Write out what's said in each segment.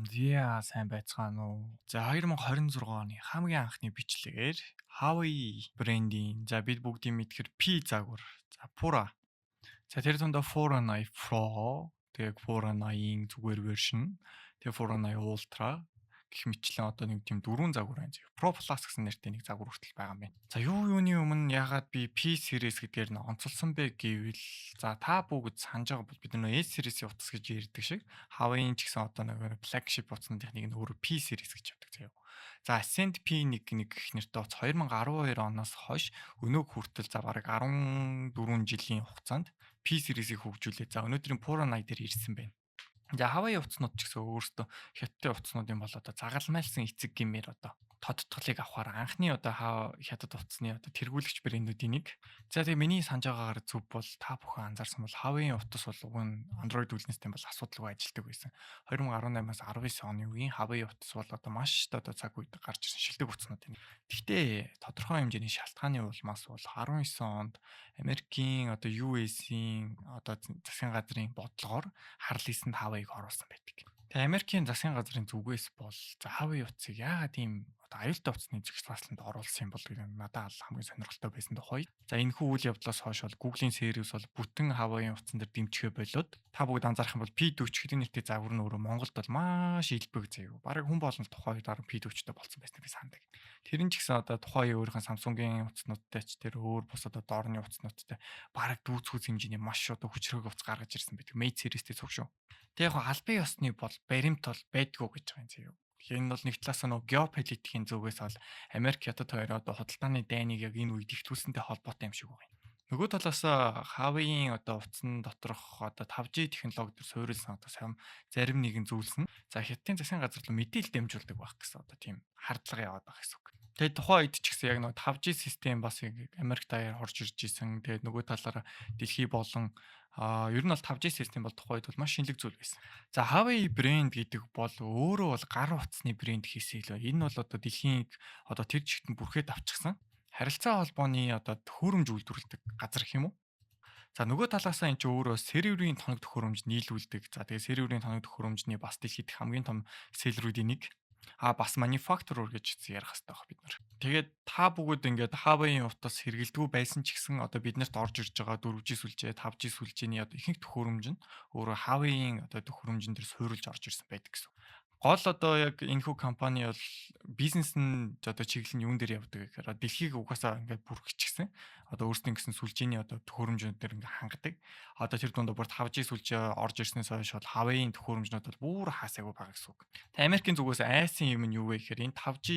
Зя сайн байцгаана уу? За 2026 оны хамгийн анхны бичлэгээр Huawei брендийн бид бүгдийн мэдхэр P загвар. За Pura. За тэр дундаа 480 Pro, тэгээ 480-ийн зүгээр version, тэгээ 480 Ultra гэх мэтлэн нэг тийм дөрвөн загвар байна. Pro Plus гэсэн нэртэй нэг загвар хүртэл байгаа юм байна. За юуны өмнө ягаад би P series гэдгээр нь онцолсон бэ гэвэл та бүгд санаж байгаа бол бид S series-ийн утас гэж ярьдаг шиг Huawei-ийн ч гэсэн нэг flagship утасных нэг нь өөрөө P series гэж явдаг заяа. За Ascend P1 нэг гэх нэртэй утас 2012 оноос хойш өнөөг хүртэл бараг 14 жилийн хугацаанд P series-ийг хөгжүүлээд өнөөдрийн Puro 80 дээр ирсэн байна. За Huawei утаснууд ч гэсэн өөрсдөө хятадын утаснууд юм бол загалмайлсан эцэг гэмээр тодтголыг авахаар анхны хятад утасны тэргүүлэгч брэндүүдийн нэг. За тэгээ миний санаж байгаагаар зөв бол та бүхэн анзаарсан бол Huawei утас бол уг нь Android үйлнэстэй бол асуудалгүй ажилладаг байсан. 2018-аас 19 оны үеийн Huawei утас бол маш цаг үед гарч ирсэн шилдэг утаснууд байна. Гэхдээ тодорхой хэмжээний шалтгааны улмаас бол 19 онд Америкийн US-ийн засгийн газрын бодлогоор харал хийсэнд Huawei-г оруулсан байдаг. Тэгээ Америкийн засгийн газрын зүгээс бол Huawei утсыг яагаад ийм аюултай утасны зэгцлэлд оруулсан юм бол надад хамгийн сонирхолтой байсан тухай. За энэ үйл явдлаас хойш бол Google-ийн сервис бол бүтэн Huawei-ийн утсан дээр дэмжихээ болоод та бүгд анзаарах юм бол P40 хэдэн нэртэй загвар нь өөрөө Монголд бол маш илбэг заяа. Бараг хүн болгон тухайн үед P40-тэй болсон байсан би сандаг. Тэр нь ч гэсэн тухайн үеийн өөрийнхөө Samsung-ийн утаснуудтай ч тэр өөр бус доорны утаснуудтай бараг дүүцгүүц хэмжээний маш хүчрэг утас гаргаж ирсэн байдаг. Mate series-тэй цуг шүү. Тэг яг албан ёсны бол баримт бол байдгүй гэж байгаа юм заяа. Энэ бол нэг талаас нь геополитикийн зүгээс бол Америк хятад хоёр худалдааны дайныг яг энэ үед ихтүүлсэнтэй холбоотой юм шиг байна. Нөгөө талаас Huawei-ийн утасны доторх 5G технологи төр суурилсан зарим нэгэн зүйлс нь хятадын засгийн газар руу мэдээлэл дамжуулдаг байх гэсэн тийм хардлага яваад байгаа гэсэн үг. Тэгээд тухайн үед ч гэсэн яг 5G систем бас Америк даяар орж ирж исэн. Тэгээд нөгөө талаараа дэлхий болон ер нь бол 5G систем бол тухайн үед бол маш шинэлэг зүйл байсан. За Huawei брэнд гэдэг бол өөрөө бол гар утасны брэнд хийсэй л. Энэ бол дэлхийн тэр чигтэн бүрхээд авчихсан харилцаа холбооны төхөөрөмж үйлдвэрлэдэг газар гэх юм уу? За нөгөө талаас нь өөрөө серверийн тоног төхөөрөмж нийлүүлдэг. За тэгээ серверийн тоног төхөөрөмжний бас дэлхийд хамгийн том сэлрүүдийн нэг. Бас manufacturer гэж ярих хэрэгтэй баг бид нар. Тэгээд та бүгд Huawei-ийн утас хэрэгэлдэггүй байсан ч гэсэн биднэрт орж ирж байгаа 4G сүлжээ, 5G сүлжээний ихэнх төхөөрөмж нь өөрөө Huawei-ийн төхөөрөмжн дээр суурилж орж ирсэн байдаг гэсэн. Гол яг энэхүү компани бол бизнес нь чиглэл нь юун дээр явдаг гэхээр дэлхийг угаасаа бүрхчихсэн. Өөрсдийн гэсэн сүлжээний төхөөрөмжнүүд дээр хангадаг. Тэр дунд бүр 5G сүлжээ орж ирснээс хойш бол Huawei-ийн төхөөрөмжнүүд бүр хаасаагүй байгаа гэсэн үг. Тэг Америкийн зүгээс айсан юм нь юу вэ гэхээр энэ 5G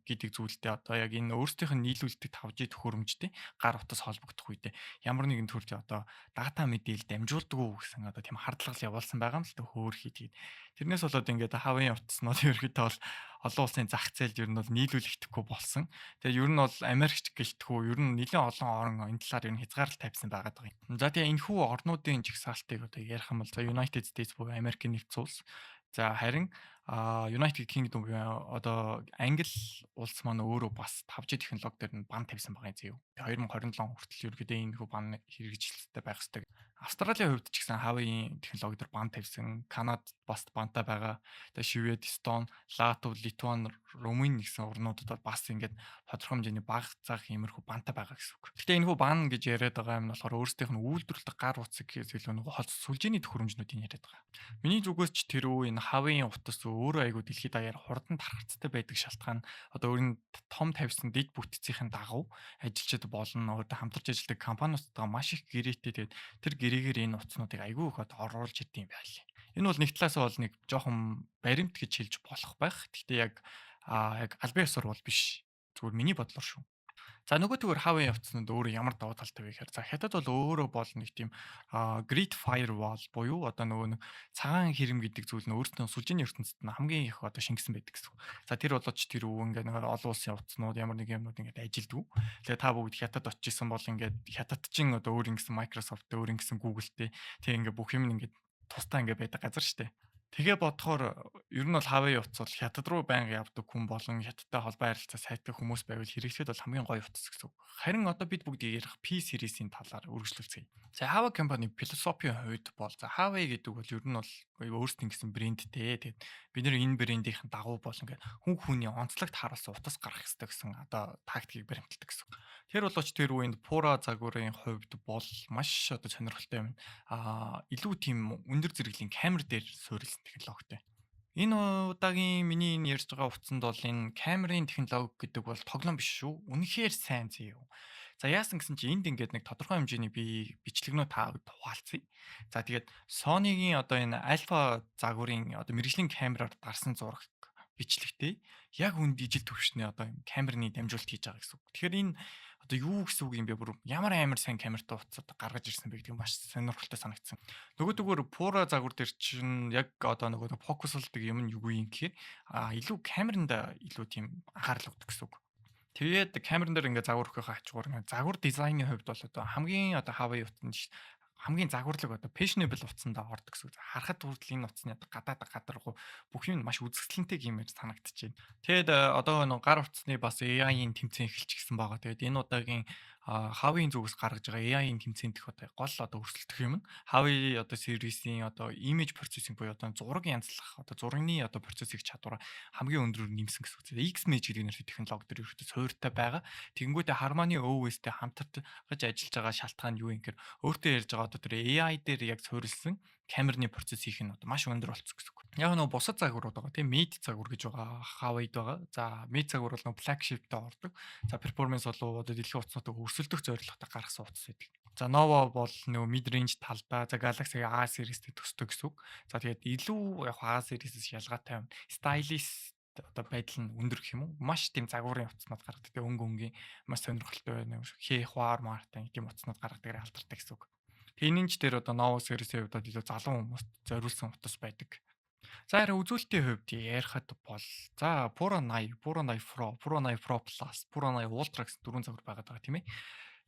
гэдэг зүйлтэй яг энэ өөрсдийнх нь нийлүүлдэг 5G төхөөрөмжтэй гар утас холбогдох үедээ ямар нэгэн төрлийн дата мэдээлэл дамжуулдаг уу гэсэн тийм хардлага явуулсан байгаа юм л та хөөхий. Тэрнээс болоод Huawei утаснууд ерөөхдөө бол олон улсын зах зээлд ер нь бол нийлүүлэгдэхгүй болсон. Тэгээд ер нь бол Америкч гэлтгүү ер нь нэлээд олон орн энэ талаар ер нь хязгаарлалт тавьсан байгаа юм. За тэгээ энэхүү орнуудын жигсаалтыг ярих юм бол United States буюу Америкийн нэгдсэн улс. За харин United Kingdom буюу Англи улс маань өөрөө бас 5G технологи дээр нь бан тавьсан байгаа юм. 2027 хүртэл ерөөдөө энэхүү бан хэрэгжилттэй байх ёстой. Австралийн хувьд ч гэсэн Huawei-ийн технологи дээр бан тавьсан. Канад бас бантай байгаа. Тэгээ Швед, Эстон, Латв, Литван, Румын гэсэн орнуудад бас тодорхой хэмжээний бага зах иймэрхүү бантай байгаа гэсэн үг. Гэхдээ энэхүү бан гэж яриад байгаа юм нь болохоор өөрсдийнх нь үйлдвэрлэх гар утсыг илүү холц сүлжээний төхөөрөмжнүүдийг яриад байгаа. Миний зүгээс ч тэр үе энэ Huawei-ийн утас өөрөө айгүй дэлхийд даяар хурдан тархацтай байдаг шалтгаан өөрийн том тавьсан дэд бүтцийн дагуу ажилчид болон хамтарч ажилладаг компаниудтайгаа маш их гэрээтэй тэгээд тэр гэрээгээр энэ утаснуудыг айгүй их оруулж идэв юм байна. Энэ бол нэг талаас бол нэг жоохон баримт гэж хэлж болох байх. Гэхдээ яг албан ёсоор бол биш. Зүгээр миний бодлоор шүү. За нөгөөдгөр Huawei утаснууд өөрөө ямар давуу талтай вэ гэхээр хятад бол өөрөө бол нэг тийм Great Firewall буюу нэг цагаан хэрэм гэдэг зүйл нь өөртөө сүлжээний ертөнцид нь хамгийн их шингэсэн байдаг гэсэн. За тэр болооч тэр олон улсын утаснууд ямар нэг юмнууд ажилддаг. Тэгээ та бүгд хятад очижсэн бол хятадчин өөр ингэсэн Microsoft өөр ингэсэн Google-тэй тэг бүх юм тусдаа байдаг газар шүү дээ. Тэгээ бодохоор Ер нь бол Huawei утас бол хятад руу байнга явдаг хүн болон хятадтай холбоо харилцаа сайтай хүмүүс байвал хэрэглэхэд бол хамгийн гоё утас гэсэн үг. Харин одоо бид бүгд ярих P series-ийн талаар үргэлжлүүлцгээе. За Huawei компани философийн хувьд бол за Huawei гэдэг бол ер нь бол өөрсдийн гэсэн брэндтэй. Тэгээд бид нэр энэ брэндийнхэн дагуу бол ингээд хүн хүний онцлогт харуулсан утас гарах хэрэгтэй гэсэн одоо тактикийг баримталдаг гэсэн. Тэр болооч тэр үеинд Pura загварын хувьд бол маш одоо сонирхолтой юм. Илүү тийм өндөр зэрэглэлийн камер дээр суурилсан технологитой. Энэ удаагийн миний энэ ярьж байгаа утсанд бол энэ камерын технологи гэдэг бол тоглоом биш шүү. Үнэхээр сайн зөө. За яасан гэсэн чи энд ингээд нэг тодорхой хэмжээний би бичлэгнөө та бүд хуваалцъя. За тэгээд Sony-гийн одоо энэ Alpha загварын одоо мэрэгжлийн камераар дарсан зураг бичлэгтэй яг үнд ижил төвшний одоо юм камерны дамжуулалт хийж байгаа гэсэн үг. Тэгэхээр энэ одоо юу гэсэн үг юм бэ? Бүр ямар амар сайн камертай утас одоо гаргаж ирсэн бэ гэдэг нь маш сонирхолтой санагдсан. Нөгөөдөгөөр Pura загвар дээр чинь яг одоо нөгөө фокуслдаг юм нь юу юм гэхээр илүү камеранда илүү тийм анхаарал өгдөг гэсэн үг. Тэгээд камеран дээр ингээ загвар өгөх ачуугаар ингээ загвар дизайны хувьд бол одоо хамгийн одоо Huawei утасанд хамгийн загварлаг одоо fashionable утсандаа ордог гэсэн үг. Харахад хүртэл энэ утасны одоо гадаргуу бүх юм маш үзэсгэлэнтэй гэмээр санагдчихэв. Тэгэд одоо нэг гар утасны бас AI-ийн тэмцээн эхэлчихсэн байгаа. Тэгээд энэ удаагийн Huawei-ийн зүгээс гаргаж байгаа AI-ийн тэмцээн дэх одоо гол одоо өрсөлдөх юм нь Huawei одоо series-ийн одоо image processing буюу одоо зураг янзлах одоо зургийн одоо процессыг чадвараа хамгийн өндөрөөр нэмсэн гэсэн үг. X-Image гэдэг нэр технологи төр ерөөхдөө суурьтай байгаа. Тэгэнгүүтээ Harmony OS-тэй хамтарч ажиллаж байгаа шалтгаан юу юм гэхээр өөртөө ярьж байгаа одоо тэр AI дээр яг суурилсан камерны процесс хийх нь одоо маш өндөр болцсон гэсэн үг. Яг нөгөө бусад загварууд байгаа тийм Mate загвар гэж байгаа Huawei-д байгаа. За Mate загвар бол нөгөө flagship-тэй ордог. За performance болоо одоо дэлхийн утаснуудыг өрсөлдөх зорилготой гаргасан утас байдаг. За Nova бол нөгөө mid range талдаа за Galaxy A series-тэй төстэй гэсэн үг. За тэгээд илүү яг A series-с ялгаатай stylish одоо байдал нь өндөр гэх юм уу? Маш тийм загварын утаснууд гаргадаг. Өнгийн маш сонирхолтой байна. Хвар мартай тийм утаснууд гаргадаг алдартай гэсэн үг. Тэнэнч дээр одоо Nova series-ийн хувьд илүү залуу хүмүүст зориулсан утас байдаг. За харин үзүүлэлтийн хувьд ярихад бол за Pura 80, Pura 80 Pro, Pura 80 Pro Plus, Pura 80 Ultra гэсэн дөрвөн загвар байгаа тийм ээ.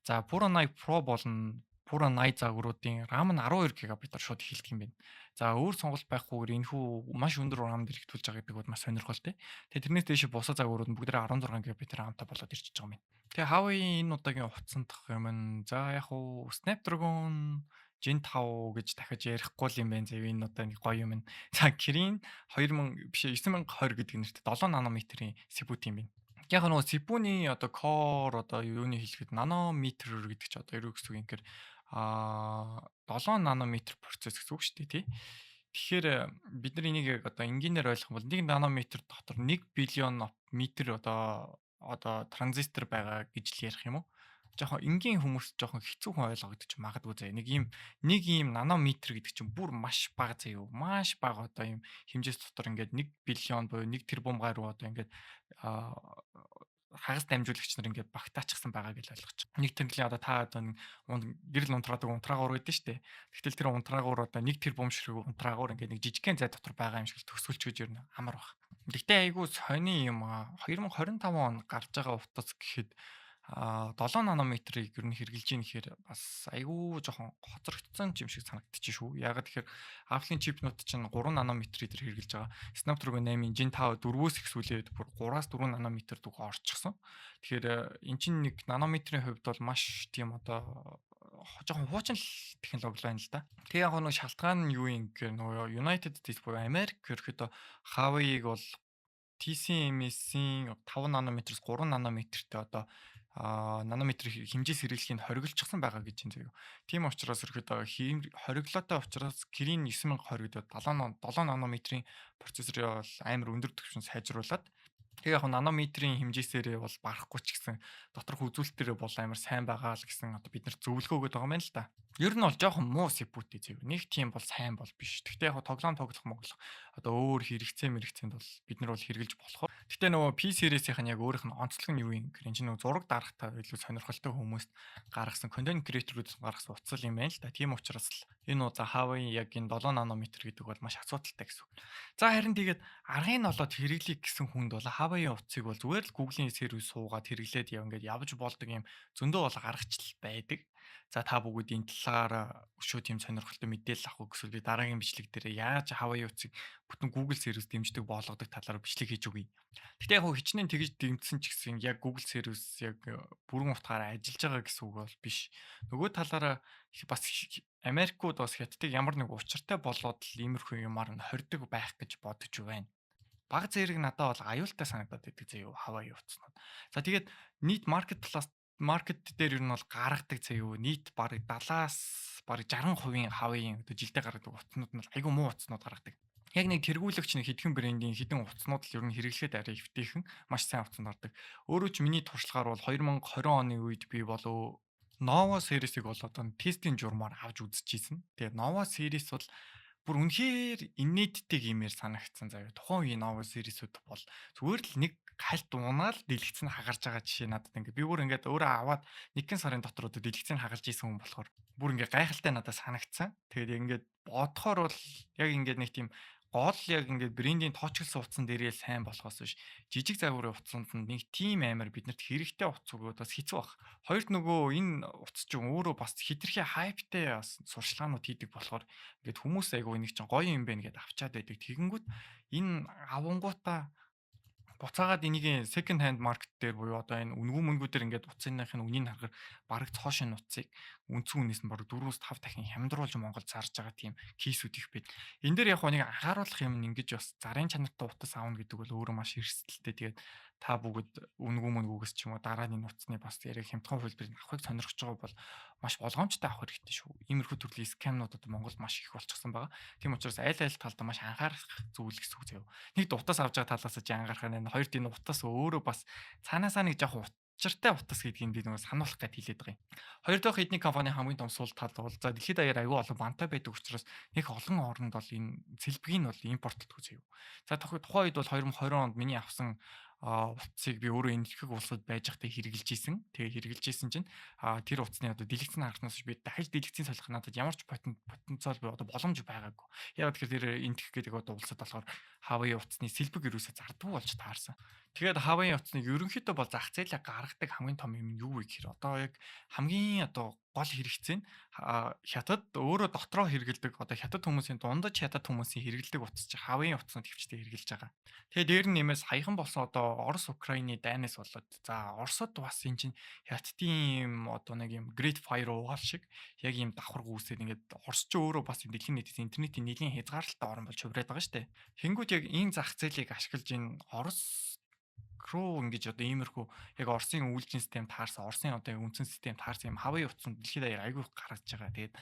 За Pura 80 Pro болон Pura 80 загваруудын RAM нь 12 GB-аар шууд эхэлдэг юм байна. За өөр сонголт байхгүйгээр энэхүү маш өндөр RAM дээр хэвтүүлж байгаа гэдэг бол маш сонирхолтой. Тэгээ тэрнээс дээш бусад загварууд нь бүгдээ 16 GB RAM-тай болоод ирчихэж байгаа юм байна. Тэгээ Huawei энэ удаагийн утсан дах юм нь за яг уу Snapdragon Gen 5 гэж дахиж ярихгүй юм байна. Зөв энэ одоо нэг гоё юм. За Kirin 2000 биш 9020 гэдэг нэртэй 7 нанометрийн CPU юм байна. Яг нөгөө CPU-ний одоо core одоо юуны хэлэхэд нанометр гэдэг чи одоо юу гэсэн үг юм гэхээр 7 нанометр процесс гэсэн үг шүү дээ тий. Тэгэхээр бид нар энийг яг одоо энгийнээр ойлгох бол 1 нанометр дотор 1 биллион метр одоо транзистор байгаа гэж л ярих юм уу? Жохон энгийн хүмүүс жохон хэцүүхэн ойлгогдож магадгүй заа. Нэг ийм нанометр гэдэг чинь бүр маш бага заа юу. Маш бага одоо ийм хэмжээс дотор ингээд 1 биллион буюу 1 тэрбум гаруй одоо ингээд хагас дамжуулагч нар ингээд багтаачихсан байгаа гэж ойлгож байгаа. Нэг тэрнлийн одоо та одоо гэрэл унтраадаг унтраагуур гэдэг нь шүү дээ. Тэгтэл тэр унтраагуур одоо 1 тэрбум ширхэг унтраагуур ингээд нэг жижигхэн зай дотор байгаа юм шиг төсөөлч гэж юу амар баг. Гэхдээ айгүй сони юм 2025 он гарч байгаа утас гэхэд 7 нанометрийг ер нь хэрэгжилж ийн гэхээр бас айгүй жоохон хоцрогдсон юм шиг санагдчих шүү. Ягаад тэгэхээр Apple-ийн чипнууд чинь 3 нанометрээр хэрэгжилж байгаа. Snapdragon 8-ын Gen 5 4-өөс ихсүүлээд бүр 3-аас 4 нанометр дүүгээ орчихсон. Тэгэхээр эн чинь 1 нанометрийн хувьд бол маш тийм одоо жоохон хуучин технологи байна л да. Тэгээ яг нэг шалтгаан нь юу юм гэхээр нөгөө United States буюу Америк ерөөхдөө Huawei-г бол TSMC-ийн 5 нанометрээс 3 нанометртэй одоо нанометр хэмжээс хэрэглэхийг хориглочихсан байгаа гэж байна заяа. Тийм учраас ерөөхдөө хориглоотой учраас Kirin 9020 гэдэг 7 нанометрийн процессорыг бол амар өндөр түвшинд сайжруулад тэгээ яг нанометрийн хэмжээсээрээ бол барахгүй ч гэсэн доторх үзүүлэлтээрээ бол амар сайн байгаа л гэсэн одоо бид нар зөвлөгөө өгöd байгаа юм байна л да. Ер нь бол жоохон муу CPU-тэй заяа. Нэг тийм бол сайн бол биш. Гэхдээ яг тоглоом тоглох моглох одоо өөр хэрэгцээнд бол бид нар бол хэрэгжилж болох. Гэхдээ нөгөө P series-ийнх нь яг өөрийнх нь онцлог нь юу юм гэхээр энэ чинь нөгөө зураг дарахтаа илүү сонирхолтой хүмүүст гаргасан контент креаторуудаас гаргасан утас юм байна л да. Тийм учраас л энэ удаа Huawei яг энэ 7 нанометр гэдэг бол маш асуудалтай гэсэн үг. За харин тэгээд аргыг нь олоод хэрэглэе гэсэн хүнд бол Huawei утсыг бол зүгээр л Google-ийн сервис суугаад хэрэглээд яв ингээд явж болдог юм зөндөө бол гаргач л байдаг. За та бүгд энэ талаар өшөө тийм сонирхолтой мэдээлэл авах уу, эсвэл би дараагийн бичлэг дээр яаж Hawaii утсыг бүтэн Google сервис дэмждэг болгодог талаар бичлэг хийж өгье. Гэхдээ яг хөө хичнээн тэгж дэмжсэн ч гэсэн яг Google сервис яг бүрэн утгаараа ажиллаж байгаа гэсэн үг бол биш. Нөгөө талаараа бас Америкууд бас Хятадыг ямар нэг учиртай болоод л иймэрхүү юмар нь хордог байх гэж бодож байна. Бага зэрэг надад бол аюултай санагдаад байдаг заяа Hawaii утаснууд. За тэгээд нийт маркет дээр ер нь бол гаргадаг заяа нийт бараг 70-аас бараг 60% Hawaii-ийн одоо жилдээ гаргадаг утаснууд нь айгүй муу утаснууд гаргадаг. Яг нэг тэргүүлэгч нэг хэдхэн брендийн хэдэн утаснууд л ер нь хэрэглэхэд арай эвтэйхэн маш сайн утасанд ордог. Өөрөө ч миний туршлагаар бол 2020 оны үед би болов Nova series-ийг бол одоо тестийн журмаар авч үзчихсэн. Тэгээд Nova series бол бүр үнэхээр инээдтэй гэмээр санагдсан заяа. Тухайн үеийн Nova series-үүд бол зүгээр л нэг хальт унаал дэлгэцэн хагарч байгаа жишээ надад ингээд би бүр ингээд өөрөө аваад нэгэн сарын дотор одоо дэлгэцэн хагалж исэн хүн болохоор бүр ингээд гайхалтай надад санагдсан. Тэгээд ингээд бодохоор бол яг ингээд нэг тийм гол яг ингээд брендийн тоочглсон утсан дээрээ сайн болохоос биш жижиг загварын утсанд нь нэг тийм амар биднэрт хэрэгтэй утас өгөөд бас хэцүү баг. Хоёрт нөгөө энэ утас чинь өөрөө бас хитрхи хайптай бас сурчлагаанууд хийдэг болохоор ингээд хүмүүс айгүй нэг чинь гоё юм бэ гэд авчаад байдаг. Тэгэнгүүт энэ авангуудаа буцаагаад энийг second hand market дээр буюу одоо энэ үнгүй мөнгүүдээр ингээд утасныхын үнийг харахаар бараг цоошин утсыг үндсэн үнээс нь бараг 4-5 дахин хямдруулж Монголд зарж байгаа тийм кейсүүд их байд. Энэ дээр яг нэг анхааруулах юм нь ингэж бас зарын чанартай утас аавна гэдэг бол өөрөө маш эрсдэлтэй. Тэгээд та бүгд үнгүй мөнгөөс ч юм уу дараагийн утасны бас яг хямдхан хувилбарыг авахыг сонирхож байгаа бол маш болгоомжтой авах хэрэгтэй шүү. Иймэрхүү төрлийн скамнууд одоо Монголд маш их болчихсон байгаа. Тийм учраас аль талдаа маш анхаарах зүйл гэсэн үг заяа. Нэг утас авж байгаа талаас чи анхаарах нь хоёрт энэ утас өөрөө бас цаанаасаа нэг жоох учиртай утас гэдгийг би нөгөө сануулах гэж хэлээд байгаа юм. Хоёр дахь эдний компани хамгийн том сул тал бол за дэлхийд даяар аюул олон бантай байдаг учраас нэг олон оронд бол энэ сэлбгийг нь бол импортлдог заяа. За тухайн үед бол 2020 онд миний авсан утсыг би өөрөө энэ их улсад байж байхдаа хэрэгжилж исэн. Тэгээ хэрэгжилж исэн чинь тэр утасны одоо дэлгэцэн харснаас би дахиж дэлгэцэн солих надад ямар ч потенциал би одоо боломж байгаагүй. Яг тэгэхээр энэ гэх гэдэг одоо улсад болохоор Hawaii утасны сэлбэг юусоо зардгүй болж таарсан. Тэгээд Hawaii утасныг ерөнхийдөө бол зах зээлээ гаргадаг хамгийн том юм нь юу вэ гэхээр одоо яг хамгийн одоо гол хэрэгцээ нь хятад өөрөө дотроо хэрэгэлдэг одоо хятад хүмүүсийн дундаж хятад хүмүүсийн хэрэгэлдэг утас чи Hawaii утаснууд хөвчтэй хэрэгжилж байгаа. Тэгээ дээр нь нэмээс саяхан болсон одоо Орос Украины дайнаас болоод за Оросод бас энэ чинь хятадын одоо нэг юм Great Firewall шиг яг ийм давхар гүйсээд ингээд Орос ч өөрөө бас дэлхийн нийтээс интернетийн нэлийн хязгаарлалттай орн болж хувраад байгаа шүү дээ. Тэнгүүд яг энэ зах зээлийг ашиглаж энэ Орос руу ингэж одоо иймэрхүү яг Оросын үйлчийн систем таарсан, Оросын одоо үндсэн систем таарсан юм Hawaii утсанд дэлхийд даяар айгүй гаргаж байгаа. Тэгээд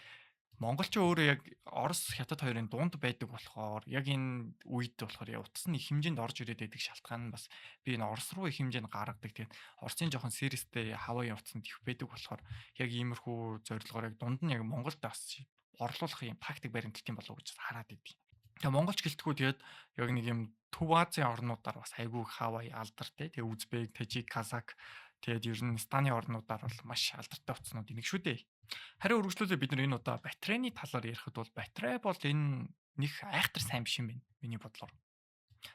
Монгол ч өөрөө яг Орос Хятад хоёрын дунд байдаг болохоор яг энэ үед болохоор утас нь их хэмжээнд орж ирээд байдаг шалтгаан нь бас би энэ Орос руу их хэмжээнд гаргадаг. Тэгээд Оросын жоохон сервистэй Hawaii утаснд их байдаг болохоор яг иймэрхүү зорилгоор яг дунд нь яг Монголд бас орлуулах юм тактик баримталт юм болов уу гэж хараад идэв. Тэгээ монголч гэлтгүү тэгээд яг нэг юм Төв Азийн орнуудаар бас айгүй Hawaii алдартай. Тэгээ Узбек, Тажик, Казак тэгээд ер нь Станы орнуудаар бол маш алдартай утаснууд энийг шүү дээ. Харин үргэлжлүүлээ бид нар энэ удаа батарейны талаар ярихад бол батарей бол энэ нэг айхтар сайн биш юм байна. Миний бодлоор.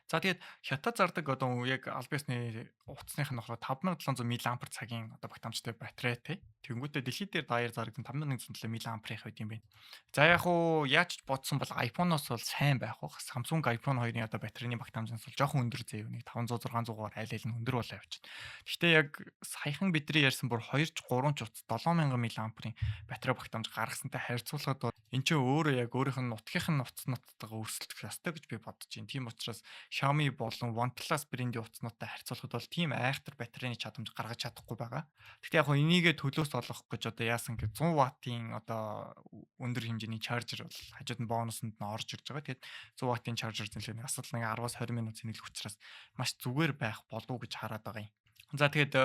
За тэгээд хятад зардаг одоо яг аль биесны утасных нь болохоор 5700 мА цагийн одоо багтаамжтай батарейтай. Тэнгүүтээ дэлхийд дээр даяар зарагдсан 5100 мАh байт юм байна. За яг уу яаж бодсон бол iPhone-оос бол сайн байх бах. Samsung iPhone 2-ын одоо батарейны багтаамжнаас бол жоохон өндөр заяа нэг 500 600-аар айл айл нь өндөр болоо явчихна. Гэхдээ яг саяхан бидний ярьсан бүр 2 3 ч утас 7000 мАh-ийн батарей багтаамж гаргасантай харьцуулахад бол эн чинь өөрөө яг өөрийнх нь нутгийнхын утаснуудтайгаа өрсөлдөх ёстой гэж би бодож байна. Тийм учраас Xiaomi болон OnePlus брендийн утаснуудтай харьцуулахад бол тийм айхтар батарейны чадамж гаргаж чадахгүй байгаа. Гэхдээ яг хөө энийгээ төлөөс олох гэж одоо яасан гэж 100 ваттын одоо өндөр хэмжээний чаржер бол хажууд нь бонусанд нь орж ирж байгаа. Тэгээд 100 ваттын чаржер зэлээ асал нэг 10-аас 20 минут зэнэлэх учраас маш зүгээр байх болов уу гэж хараад байгаа юм. За тэгээд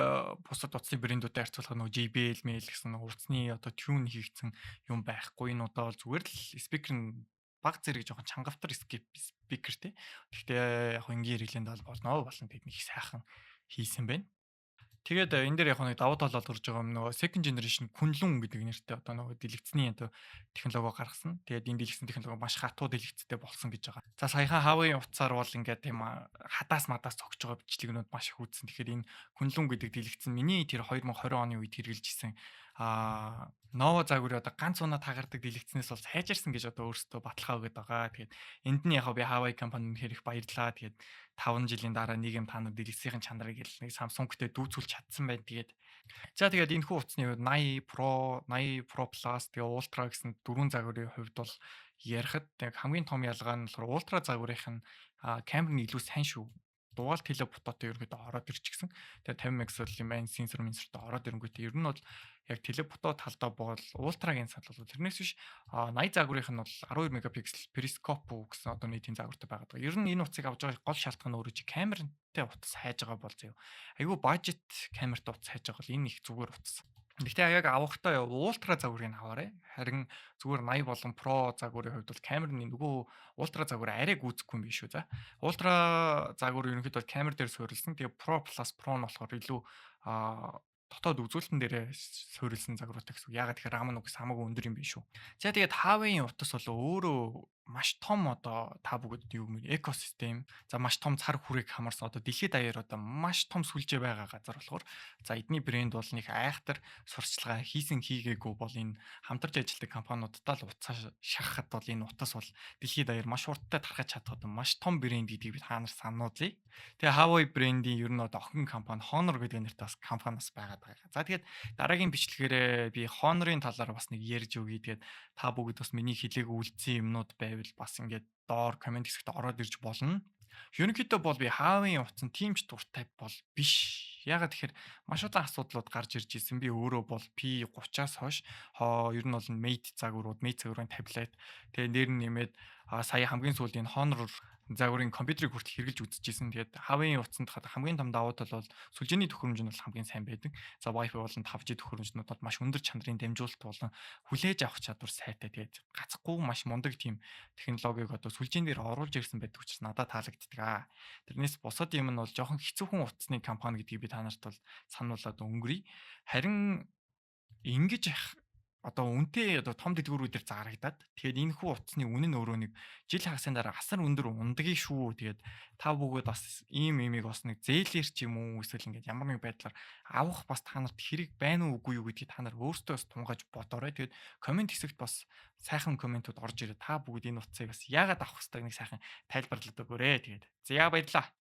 бусад утасны брэндүүдтэй харьцуулахад нөгөө JBL мэйл гэсэн утасны одоо тюн хийгдсэн юм байхгүй. Энэ удаа бол зүгээр л спикер нь баг зэрэг жоохон чангавтар спикертэй. Гэхдээ яг энгийн хэрэглээнд бол болно тэд нэг сайхан хийсэн байна. Тэгээд энэ дээр яг нэг давуу тал олгорж байгаа юм нөгөө second generation күнлүн гэдэг нэртэй одоо нөгөө дэлгэцний одоо технологи гаргасан. Тэгээд энэ дэлгэцэн технологи маш хатуу дэлгэцтэй болсон гэж байгаа. За саяхан Huawei утсаар бол ингээд тийм хадаас мадаас цогж байгаа бичлэгнүүд маш их үзсэн. Тэгэхээр энэ күнлүн гэдэг дэлгэцэн миний тэр 2020 оны үед хэрэгжилжсэн Nova загварын одоо ганц унаа тагардаг дэлгэцнээс бол сайжирсан гэж одоо өөрсдөө баталгаа өгöd байгаа. Тэгээд энд нь яг би Huawei компанид хэрэг баярлаа. Тэгээд 5 жилийн дараа нэг юм та нар дэлгэцийн чанарыг л нэг Samsung-тэй дүүцүүлж чадсан байна. Тэгээд энэхүү утасны хувьд 80 Pro, 80 Pro Plus тэгээ Ultra гэсэн дөрвөн загварын хувьд бол ярихад яг хамгийн том ялгаа нь болохоор Ultra загварынх нь камер нь илүү сайн шүү. Дугаал телефототой ерөнхийдөө ороод ирчихсэн. Тэгээ 50 мегапикселийн main sensor минсертэй ороод ирэнгүүтээ ер нь бол яг телефото талдаа бол ультрагийн санал бол тэрнээс биш 80 загварынх нь бол 12 мегапиксел перископ гэсэн одоо нийтийн загвартай байгаад байгаа. Ер нь энэ утсыг авч байгаа гол шалтгаан нь өөрөө чи камертай утас хайж байгаа бол зөө. Айгүй бажет камертай утас хайж байгаа бол энэ их зүгээр утас. Гэхдээ яг авахдаа ультра загварыг аваарай. Харин зүгээр 80 болон Pro загварын хувьд бол камерны нөгөө ультра загвар арай гүйцэхгүй юм биш үү за. Ультра загвар ерөнхийдөө камер дээр суурилсан. Тэгээ Pro Plus Pro нь болохоор илүү дотоод үзүүлэлтэн дээрээ суурилсан загвартай гэсэн. Ягаад тэгэхээр RAM нь угс хамаагүй өндөр юм биш үү. За тэгээд Huawei-ийн утас бол өөрөө маш том одоо та бүгд юу гэмээр экосистем. За маш том цар хүрээг хамарсан одоо дэлхийд даяар одоо маш том сүлжээ байгаа газар болохоор за эдний брэнд бол нэг айхтар сурчлагаа хийсэн хийгээгүй бол энэ хамтарч ажилладаг компаниудтай л утсаа шахахад бол энэ утас бол дэлхийд даяар маш хурдтай тархаж чадхад маш том брэнд гэдгийг би та нар сануулъя. Тэгээ Huawei брендийн ер нь одоо охин компани Honor гэдэг нэртэй бас компаниас байгаад байгаа. За тэгээд дараагийн бичлэгээрээ би Honor-ын талаар бас нэг ярьж өгье. Тэгээд та бүгд бас миний хэлээг үлдсэн юмнууд байвал бас ингээд доор комент хэсэгт ороод ирж болно. Ерөнхийдөө бол би Huawei-ийн утсан тийм ч дуртай бол биш. Ягаад тэгэхээр маш удаан асуудлууд гарч ирж исэн. Би өөрөө бол P30-аас хойш ер нь бол Mate загварын таблет. Тэгээ нэр нь нэмээд сая хамгийн сүүлийн Honor загварын компьютерыг хүртэл хэрэглэж үзчихсэн. Тэгээд Huawei-ийн утсанд хамгийн том давуу тал бол сүлжээний төхөөрөмж нь бол хамгийн сайн байдаг. За Wi-Fi болон 5G төхөөрөмжнүүд бол маш өндөр чанарын дамжуулалт болон хүлээж авах чадвар сайтай. Тэгээд гацхгүй маш мундаг тийм технологиг одоо сүлжээн дээр оруулж ирсэн байдаг учраас надад таалагддаг. Тэрнээс бусад юм нь бол жоохон хэцүүхэн утасны компани гэдгийг би та нарт бол сануулад өнгөрье. Харин ингэж одоо үнэтэй одоо том дэлгүүрүүдээр зарагдаад тэгээд энэ хүү утасны үнэ нь өөрөө нэг жил хагасын дараа асар өндөр ундагий шүү. Тэгээд та бүгд бас ийм имийг бас нэг зээлэр ч юм уу эсвэл ингээд ямар нэг байдлаар авах бас та нарт хэрэг байна уу үгүй юу гэдгийг та нар өөрсдөө бас тунгааж бодоорой. Тэгээд комент хэсэгт бас сайхан комментууд орж ирээ. Та бүгд энэ утсыг бас яагаад авах хэрэгтэйг нэг сайхан тайлбарлаад өгөөрэй. Тэгээд за баярлалаа.